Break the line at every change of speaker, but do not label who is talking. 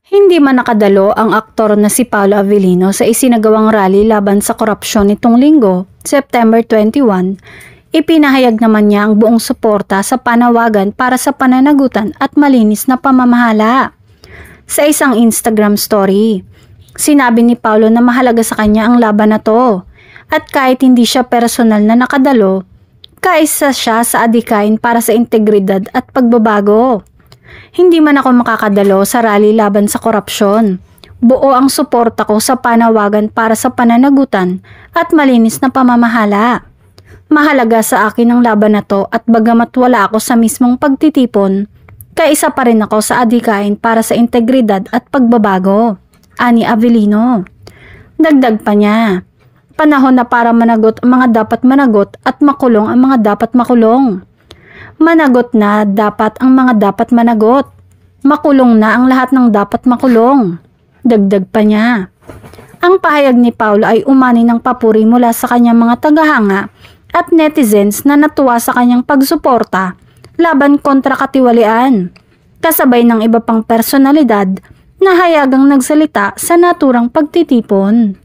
Hindi man nakadalo ang aktor na si Paolo Avellino sa isinagawang rally laban sa korupsyon nitong linggo, September 21, ipinahayag naman niya ang buong suporta sa panawagan para sa pananagutan at malinis na pamamahala. Sa isang Instagram story, sinabi ni Paolo na mahalaga sa kanya ang laban na to at kahit hindi siya personal na nakadalo, kaisa siya sa adikain para sa integridad at pagbabago. Hindi man ako makakadalo sa rally laban sa korupsyon. Buo ang suporta ko sa panawagan para sa pananagutan at malinis na pamamahala. Mahalaga sa akin ang laban na to at bagamat wala ako sa mismong pagtitipon, kaisa pa rin ako sa adhikain para sa integridad at pagbabago, ani Avellino. Dagdag pa niya, panahon na para managot ang mga dapat managot at makulong ang mga dapat makulong. Managot na dapat ang mga dapat managot. Makulong na ang lahat ng dapat makulong. Dagdag pa niya. Ang pahayag ni Paolo ay umani ng papuri mula sa kanyang mga tagahanga at netizens na natuwa sa kanyang pagsuporta laban kontra katiwalian, kasabay ng iba pang personalidad na hayagang nagsalita sa naturang pagtitipon.